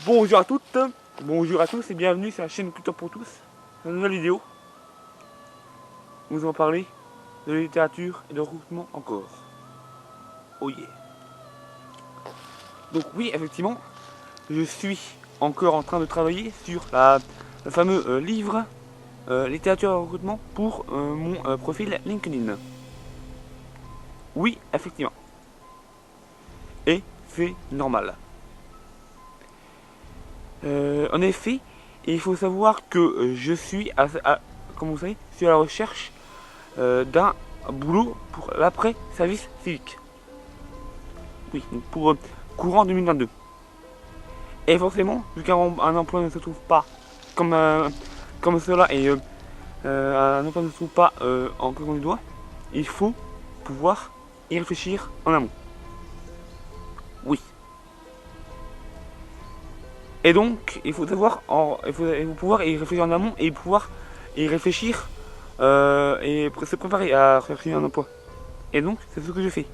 Bonjour à toutes, bonjour à tous et bienvenue sur la chaîne Culture pour tous. Dans une nouvelle vidéo, nous allons parler de littérature et de recrutement encore. Oh yeah. Donc oui, effectivement, je suis encore en train de travailler sur le fameux livre littérature et recrutement pour mon profil LinkedIn. Oui, effectivement. Et c'est normal. En effet, il faut savoir que je suis, comme vous savez, à la recherche d'un boulot pour l'après-service civique. Oui, pour courant 2022. Et forcément, vu qu'un emploi ne se trouve pas comme cela et un emploi ne se trouve pas en claquant du doigt, il faut pouvoir y réfléchir en amont. Oui. Et donc, il faut savoir, il faut pouvoir y réfléchir en amont et pouvoir y réfléchir et se préparer à chercher un emploi. Et donc, c'est ce que je fais.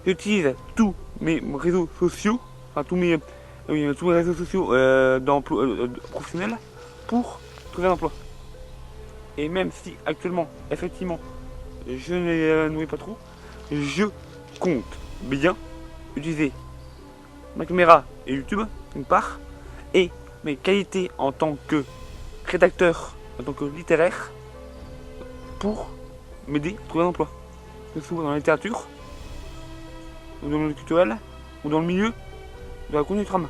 J'utilise tous mes réseaux sociaux, enfin tous mes réseaux sociaux d'emploi professionnels pour trouver un emploi. Et même si actuellement, effectivement, je ne vais pas trop, je compte bien utiliser ma caméra et YouTube, d'une part, et mes qualités en tant que rédacteur, en tant que littéraire, pour m'aider à trouver un emploi. Que ce soit dans la littérature, ou dans le culturel, ou dans le milieu de la conduite rame,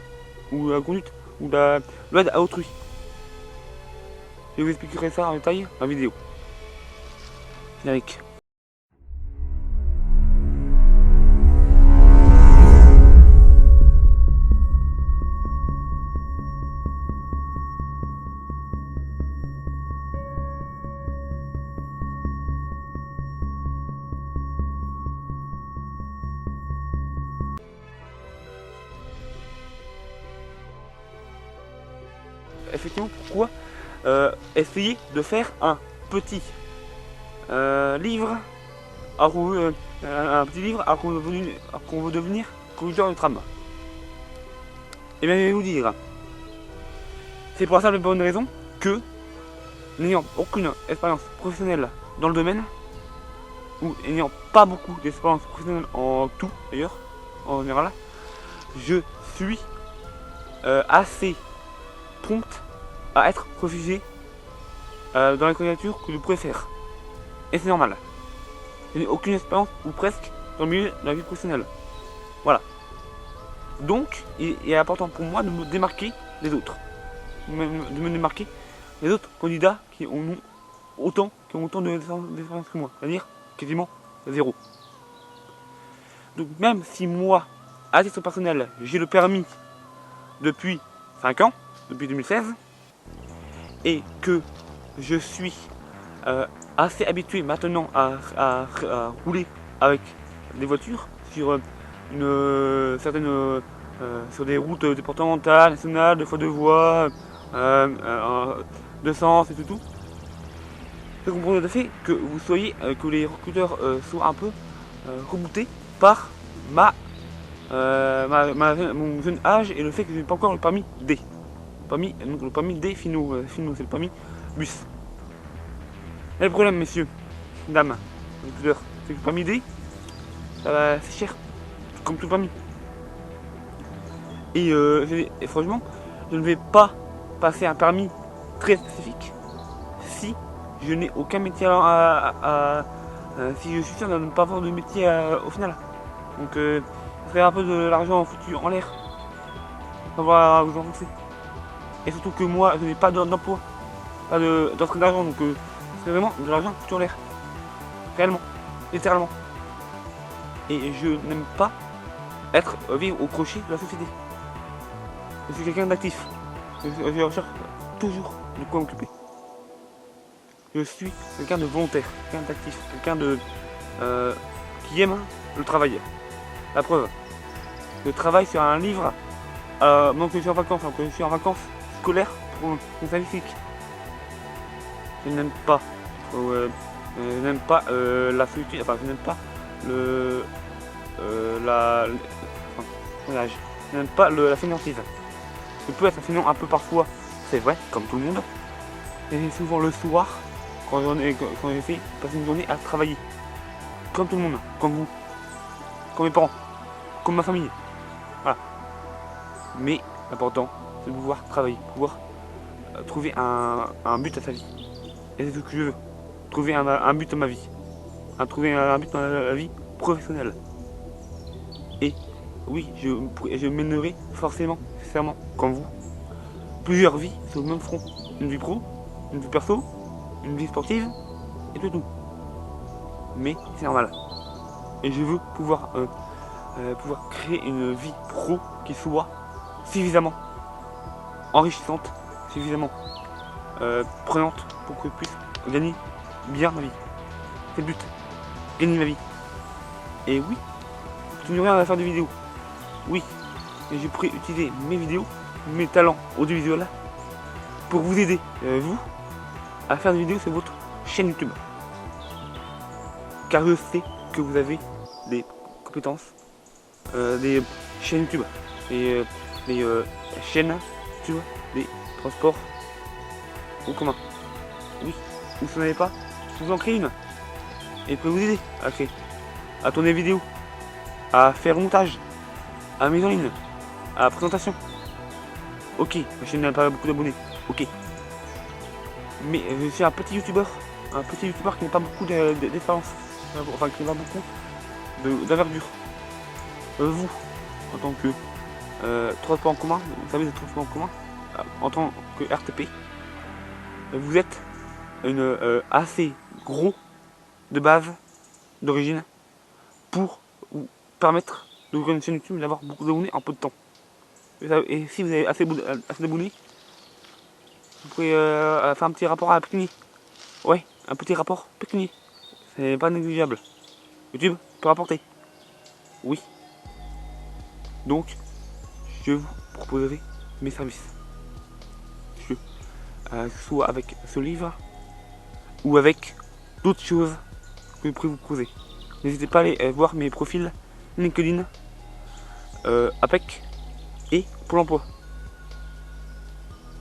ou de la conduite, ou de l'aide à autrui. Je vous expliquerai ça en détail dans la vidéo. Générique. Effectivement, pourquoi essayer de faire un petit livre alors qu'on veut devenir conducteur de tram. Et bien je vais vous dire, c'est pour la simple et bonne raison que, n'ayant aucune expérience professionnelle dans le domaine, ou n'ayant pas beaucoup d'expérience professionnelle en tout d'ailleurs, en général, je suis assez prompt à être refusé dans les candidatures que je préfère. Et c'est normal. Je n'ai aucune expérience, ou presque, dans le milieu de la vie professionnelle. Voilà. Donc, il est important pour moi de me démarquer des autres. De me démarquer des autres candidats qui ont autant d'expérience que moi. C'est-à-dire quasiment zéro. Donc même si moi, à titre personnel, j'ai le permis depuis 5 ans, depuis 2016, et que je suis assez habitué maintenant à rouler avec des voitures sur sur des routes départementales, nationales, de fois de voies, de sens et tout. Je comprends tout à fait que vous soyez, que les recruteurs soient un peu rebootés par mon jeune âge et le fait que je n'ai pas encore le permis D. Donc le permis D finaux, c'est le permis bus. Et le problème, messieurs, dames, c'est que le permis D, c'est cher, comme tout permis. Et franchement, je ne vais pas passer un permis très spécifique si je n'ai aucun métier si je suis sûr de ne pas avoir de métier au final. Donc, ce serait un peu de l'argent foutu en l'air. On va vous enfoncer. Et surtout que moi, je n'ai pas d'emploi, pas d'entrée d'argent, donc c'est vraiment de l'argent foutu en l'air. Réellement, littéralement. Et je n'aime pas vivre au crochet de la société. Je suis quelqu'un d'actif. Je recherche toujours de quoi m'occuper. Je suis quelqu'un de volontaire, quelqu'un d'actif, quelqu'un qui aime le travail. La preuve, je travaille sur un livre, donc je suis en vacances, scolaires pour mon service civique. Je n'aime pas, la solitude, enfin je n'aime pas je n'aime pas la fainéantise. Je peux être fainéant un peu parfois, c'est vrai, comme tout le monde. Et souvent le soir, quand j'essaie de passer une journée à travailler. Comme tout le monde, comme vous, comme mes parents, comme ma famille. Voilà. Mais l'important, c'est de pouvoir travailler, pouvoir trouver un but à sa vie. Et c'est ce que je veux. Trouver un but dans ma vie. Trouver un but dans la vie professionnelle. Et oui, je mènerai forcément, nécessairement, comme vous, plusieurs vies sur le même front. Une vie pro, une vie perso, une vie sportive, et tout. Mais c'est normal. Et je veux pouvoir créer une vie pro qui soit suffisamment enrichissante, suffisamment prenante pour que je puisse gagner bien ma vie. C'est le but. Gagner ma vie. Et oui, je continuerai à faire des vidéos. Oui, et je pourrais utiliser mes vidéos, mes talents audiovisuels pour vous aider, vous, à faire des vidéos sur votre chaîne YouTube. Car je sais que vous avez des compétences, des chaînes YouTube, et des chaînes YouTube, des transports en commun. Oui, vous n'en avez pas, je vous en crée une. Et je peux vous aider à créer, à tourner des vidéos, à faire montage, à mise en ligne, à la présentation. Ok, ma chaîne n'a pas beaucoup d'abonnés, ok. Mais je suis un petit youtubeur qui n'a pas beaucoup d'expérience, enfin qui n'a pas beaucoup d'envergure. Vous, en tant que transport en commun, vous savez, le transport en commun, en tant que RTP, vous êtes assez gros de base, d'origine, pour vous permettre d'ouvrir une chaîne YouTube et d'avoir beaucoup d'abonnés en peu de temps. Et si vous avez assez d'abonnés, vous pouvez faire un petit rapport à pécunier. Ouais, un petit rapport pécunier. C'est pas négligeable. YouTube peut rapporter. Oui. Donc, je vous proposerai mes services. Soit avec ce livre, ou avec d'autres choses que je pourrais vous proposer. N'hésitez pas à aller voir mes profils LinkedIn, APEC et Pôle emploi.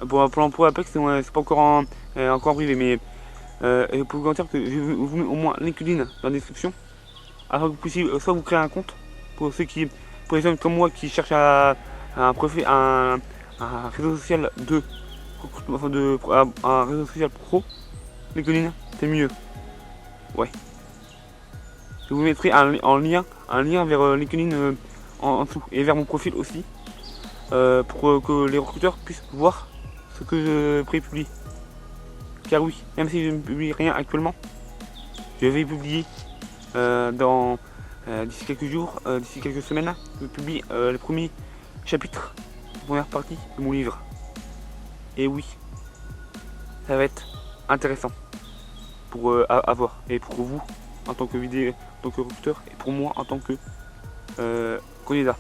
Pour l'emploi APEC, c'est pas encore privé, mais je peux vous garantir que je vous mets au moins LinkedIn dans la description, afin que vous puissiez soit vous créer un compte pour pour les gens comme moi qui cherchent un réseau social un réseau social pro. LinkedIn, c'est mieux. Ouais. Je vous mettrai un lien vers LinkedIn en dessous et vers mon profil aussi, pour que les recruteurs puissent voir ce que je prépublie. Car oui, même si je ne publie rien actuellement, je vais publier d'ici quelques jours, d'ici quelques semaines, je publie les premiers chapitres, la première partie de mon livre. Et oui, ça va être intéressant pour avoir, et pour vous en tant que recruteur, et pour moi en tant que candidat.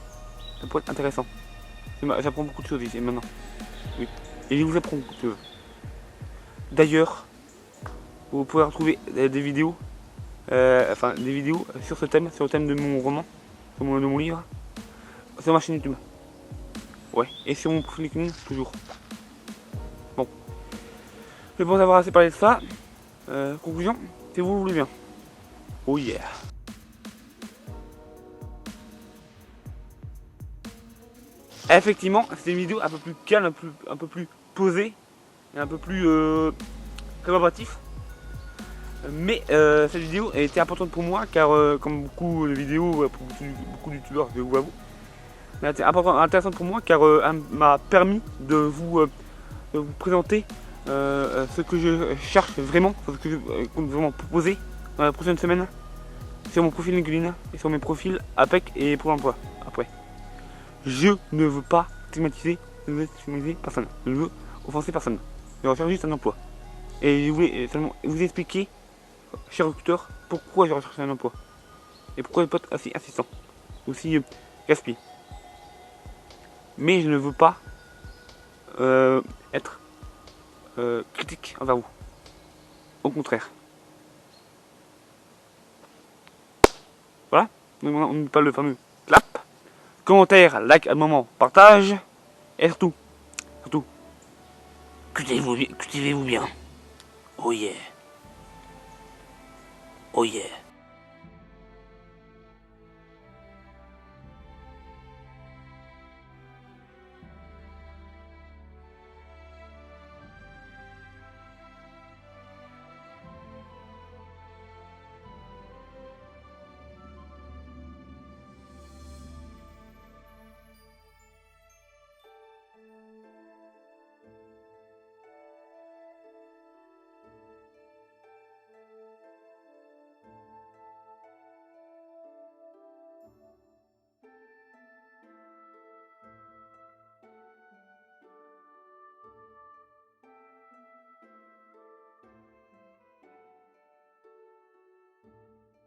Ça pourrait être intéressant. J'apprends beaucoup de choses ici maintenant. Oui. Et je vous apprends beaucoup de choses. D'ailleurs, vous pouvez retrouver des vidéos, sur ce thème, sur le thème de mon roman, de mon livre, sur ma chaîne YouTube. Ouais, et sur mon profil LinkedIn, toujours. Bon. Je pense avoir assez parlé de ça. Conclusion, si vous le voulez bien. Oh yeah. Effectivement, c'est une vidéo un peu plus calme, un peu plus posée, et un peu plus collaboratif. Mais cette vidéo a été importante pour moi car comme beaucoup de vidéos pour beaucoup de youtubeurs, je vous avoue, elle a été intéressante pour moi car elle m'a permis de vous présenter ce que je cherche vraiment, ce que je compte vraiment proposer dans la prochaine semaine sur mon profil LinkedIn et sur mes profils APEC et Pôle emploi. Après, je ne veux pas stigmatiser, personne, je ne veux offenser personne, je recherche juste un emploi. Et je voulais seulement vous expliquer, cher recruteur, pourquoi je recherche un emploi. Et pourquoi je peux être assez assistant, aussi gaspillé. Mais je ne veux pas être critique envers vous. Au contraire. Voilà, donc on ne dit pas le fameux clap. commentaire, like, un moment, partage. Et surtout, cultivez-vous bien. Oh yeah. Oh yeah.